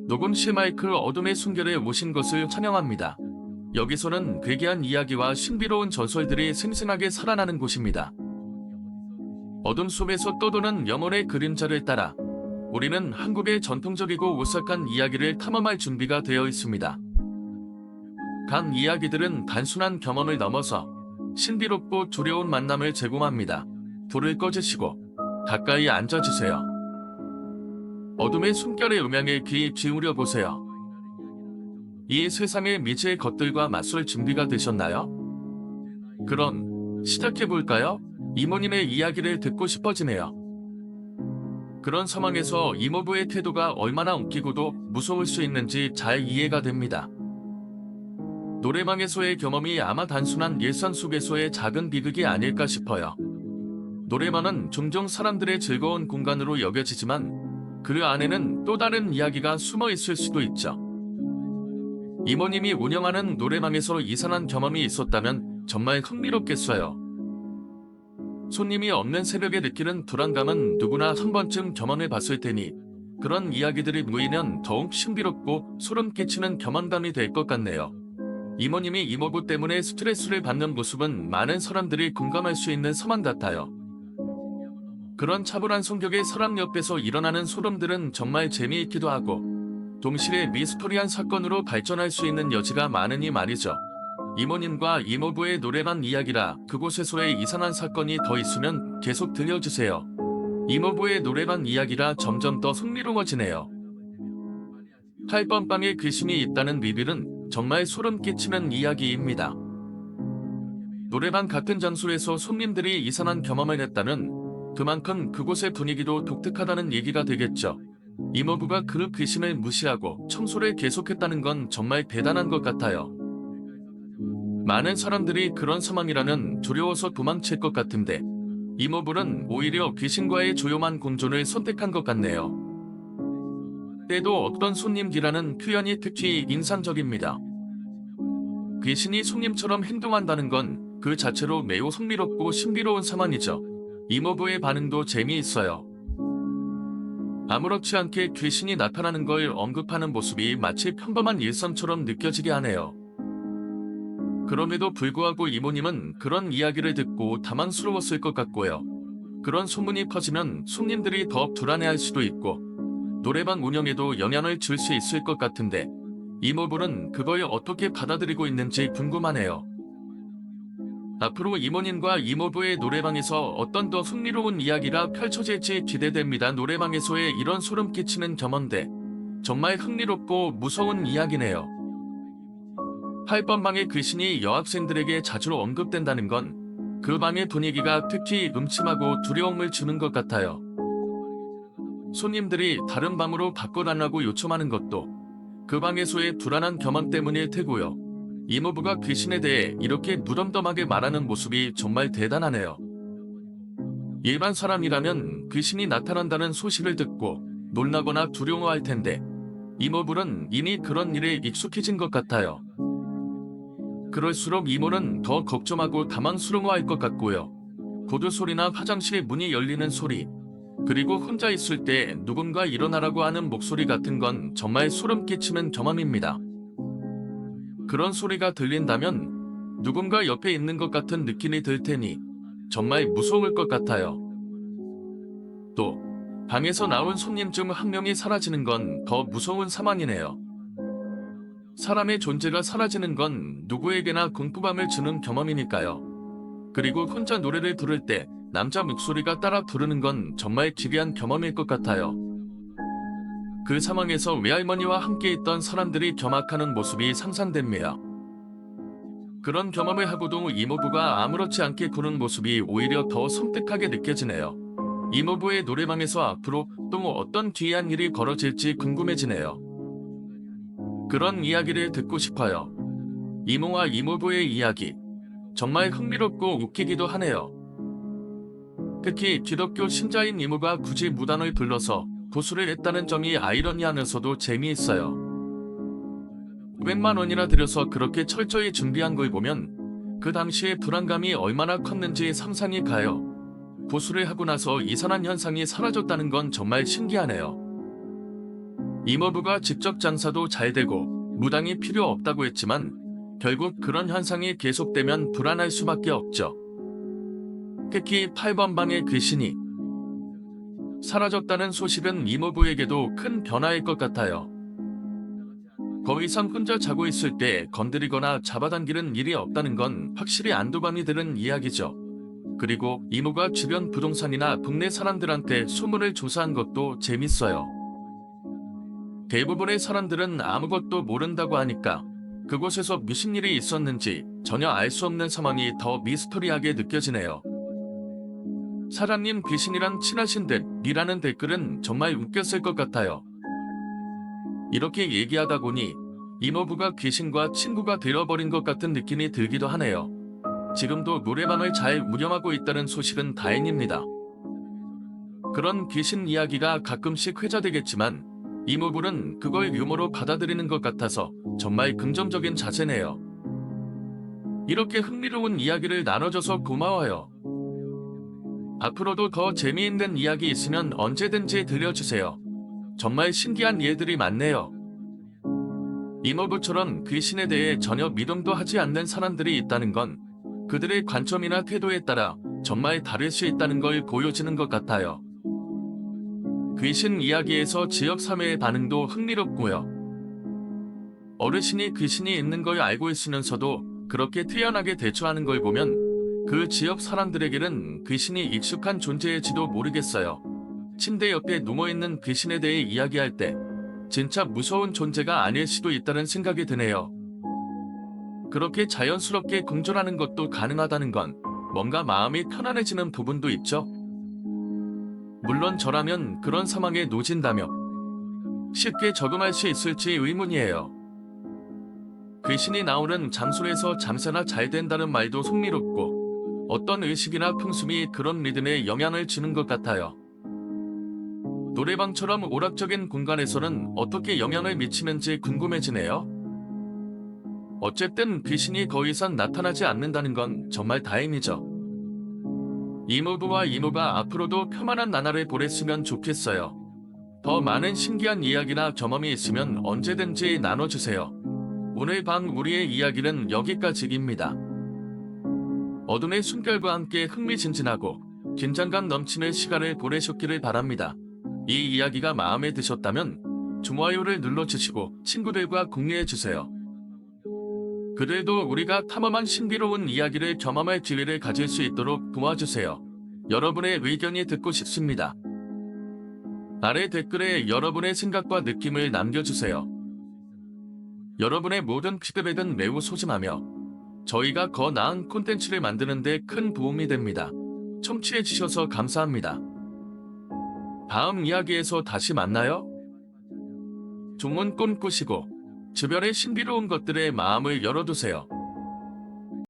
녹음실 마이크 어둠의 순결에 오신 것을 환영합니다. 여기서는 괴기한 이야기와 신비로운 전설들이 생생하게 살아나는 곳입니다. 어둠 속에서 떠도는 영혼의 그림자를 따라 우리는 한국의 전통적이고 오싹한 이야기를 탐험할 준비가 되어 있습니다. 각 이야기들은 단순한 경험을 넘어서 신비롭고 두려운 만남을 제공합니다. 불을 꺼주시고 가까이 앉아주세요. 어둠의 숨결의 음향에 귀 기울여 보세요. 이 세상의 미지의 것들과 맞설 준비가 되셨나요? 그럼 시작해볼까요? 이모님의 이야기를 듣고 싶어지네요. 그런 상황에서 이모부의 태도가 얼마나 웃기고도 무서울 수 있는지 잘 이해가 됩니다. 노래방에서의 경험이 아마 단순한 일상 속에서의 작은 비극이 아닐까 싶어요. 노래방은 종종 사람들의 즐거운 공간으로 여겨지지만 그 안에는 또 다른 이야기가 숨어 있을 수도 있죠. 이모님이 운영하는 노래방에서 이상한 경험이 있었다면 정말 흥미롭겠어요. 손님이 없는 새벽에 느끼는 불안감은 누구나 한 번쯤 경험해 봤을 테니 그런 이야기들이 모이면 더욱 신비롭고 소름 끼치는 경험담이 될 것 같네요. 이모님이 이모부 때문에 스트레스를 받는 모습은 많은 사람들이 공감할 수 있는 상황 같아요. 그런 차분한 성격의 사람 옆에서 일어나는 소름들은 정말 재미있기도 하고 동시에 미스터리한 사건으로 발전할 수 있는 여지가 많으니 말이죠. 이모님과 이모부의 노래방 이야기라 그곳에서의 이상한 사건이 더 있으면 계속 들려주세요. 이모부의 노래방 이야기라 점점 더 흥미로워지네요. 8번 방에 귀신이 있다는 비밀은 정말 소름 끼치는 이야기입니다. 노래방 같은 장소에서 손님들이 이상한 경험을 했다면 그만큼 그곳의 분위기도 독특하다는 얘기가 되겠죠. 이모부가 그 귀신을 무시하고 청소를 계속했다는 건 정말 대단한 것 같아요. 많은 사람들이 그런 상황이라면 두려워서 도망칠 것 같은데 이모부는 오히려 귀신과의 조용한 공존을 선택한 것 같네요. 때도 어떤 손님이라는 표현이 특히 인상적입니다. 귀신이 손님처럼 행동한다는 건 그 자체로 매우 흥미롭고 신비로운 상황이죠. 이모부의 반응도 재미있어요. 아무렇지 않게 귀신이 나타나는 걸 언급하는 모습이 마치 평범한 일상처럼 느껴지게 하네요. 그럼에도 불구하고 이모님은 그런 이야기를 듣고 당황스러웠을 것 같고요. 그런 소문이 퍼지면 손님들이 더 불안해할 수도 있고 노래방 운영에도 영향을 줄 수 있을 것 같은데 이모부는 그걸 어떻게 받아들이고 있는지 궁금하네요. 앞으로 이모님과 이모부의 노래방에서 어떤 더 흥미로운 이야기가 펼쳐질지 기대됩니다. 노래방에서의 이런 소름 끼치는 경험대 정말 흥미롭고 무서운 이야기네요. 8번 방의 귀신이 여학생들에게 자주 언급된다는 건 그 방의 분위기가 특히 음침하고 두려움을 주는 것 같아요. 손님들이 다른 방으로 바꿔달라고 요청하는 것도 그 방에서의 불안한 경험 때문일 테고요. 이모부가 귀신에 대해 이렇게 무덤덤하게 말하는 모습이 정말 대단하네요. 일반 사람이라면 귀신이 나타난다는 소식을 듣고 놀라거나 두려워할 텐데 이모부는 이미 그런 일에 익숙해진 것 같아요. 그럴수록 이모는 더 걱정하고 당황스러워할 것 같고요. 보드 소리나 화장실 문이 열리는 소리, 그리고 혼자 있을 때 누군가 일어나라고 하는 목소리 같은 건 정말 소름 끼치는 경험입니다. 그런 소리가 들린다면 누군가 옆에 있는 것 같은 느낌이 들 테니 정말 무서울 것 같아요. 또 방에서 나온 손님 중 한 명이 사라지는 건 더 무서운 상황이네요. 사람의 존재가 사라지는 건 누구에게나 공포감을 주는 경험이니까요. 그리고 혼자 노래를 부를 때 남자 목소리가 따라 부르는 건 정말 기괴한 경험일 것 같아요. 그 상황에서 외할머니와 함께 있던 사람들이 경악하는 모습이 상상됩니다. 그런 경험을 하고도 이모부가 아무렇지 않게 구는 모습이 오히려 더 섬뜩하게 느껴지네요. 이모부의 노래방에서 앞으로 또 어떤 기이한 일이 벌어질지 궁금해지네요. 그런 이야기를 듣고 싶어요. 이모와 이모부의 이야기 정말 흥미롭고 웃기기도 하네요. 특히 기독교 신자인 이모가 굳이 무당을 불러서 고수를 했다는 점이 아이러니하면서도 재미있어요. 500만 원이나 들여서 그렇게 철저히 준비한 걸 보면 그 당시의 불안감이 얼마나 컸는지 상상이 가요. 고수를 하고 나서 이상한 현상이 사라졌다는 건 정말 신기하네요. 이모부가 직접 장사도 잘 되고 무당이 필요 없다고 했지만 결국 그런 현상이 계속되면 불안할 수밖에 없죠. 특히 8번 방의 귀신이 사라졌다는 소식은 이모부에게도 큰 변화일 것 같아요. 더 이상 혼자 자고 있을 때 건드리거나 잡아당기는 일이 없다는 건 확실히 안도감이 드는 이야기죠. 그리고 이모가 주변 부동산이나 동네 사람들한테 소문을 조사한 것도 재밌어요. 대부분의 사람들은 아무것도 모른다고 하니까 그곳에서 무슨 일이 있었는지 전혀 알 수 없는 상황이 더 미스터리하게 느껴지네요. 사장님 귀신이랑 친하신 듯이라는 댓글은 정말 웃겼을 것 같아요. 이렇게 얘기하다 보니 이모부가 귀신과 친구가 되어버린 것 같은 느낌이 들기도 하네요. 지금도 노래방을 잘 운영하고 있다는 소식은 다행입니다. 그런 귀신 이야기가 가끔씩 회자되겠지만 이모부는 그걸 유머로 받아들이는 것 같아서 정말 긍정적인 자세네요. 이렇게 흥미로운 이야기를 나눠줘서 고마워요. 앞으로도 더 재미있는 이야기 있으면 언제든지 들려주세요. 정말 신기한 예들이 많네요. 이모부처럼 귀신에 대해 전혀 믿음도 하지 않는 사람들이 있다는 건 그들의 관점이나 태도에 따라 정말 다를 수 있다는 걸 보여주는 것 같아요. 귀신 이야기에서 지역 사회의 반응도 흥미롭고요. 어르신이 귀신이 있는 걸 알고 있으면서도 그렇게 태연하게 대처하는 걸 보면 그 지역 사람들에게는 귀신이 익숙한 존재일지도 모르겠어요. 침대 옆에 누워있는 귀신에 대해 이야기할 때 진짜 무서운 존재가 아닐 수도 있다는 생각이 드네요. 그렇게 자연스럽게 공존하는 것도 가능하다는 건 뭔가 마음이 편안해지는 부분도 있죠. 물론 저라면 그런 상황에 놓진다며 쉽게 적응할 수 있을지 의문이에요. 귀신이 나오는 장소에서 장사나 잘 된다는 말도 흥미롭고 어떤 의식이나 풍습이 그런 리듬에 영향을 주는 것 같아요. 노래방처럼 오락적인 공간에서는 어떻게 영향을 미치는지 궁금해지네요. 어쨌든 귀신이 더 이상 나타나지 않는다는 건 정말 다행이죠. 이모부와 이모가 앞으로도 편안한 나날을 보냈으면 좋겠어요. 더 많은 신기한 이야기나 경험이 있으면 언제든지 나눠주세요. 오늘 밤 우리의 이야기는 여기까지입니다. 어둠의 숨결과 함께 흥미진진하고 긴장감 넘치는 시간을 보내셨기를 바랍니다. 이 이야기가 마음에 드셨다면 좋아요를 눌러주시고 친구들과 공유해주세요. 그들도 우리가 탐험한 신비로운 이야기를 경험할 기회를 가질 수 있도록 도와주세요. 여러분의 의견이 듣고 싶습니다. 아래 댓글에 여러분의 생각과 느낌을 남겨주세요. 여러분의 모든 피드백은 매우 소중하며 저희가 더 나은 콘텐츠를 만드는 데 큰 도움이 됩니다. 청취해주셔서 감사합니다. 다음 이야기에서 다시 만나요. 좋은 꿈 꾸시고 주변의 신비로운 것들에 마음을 열어두세요.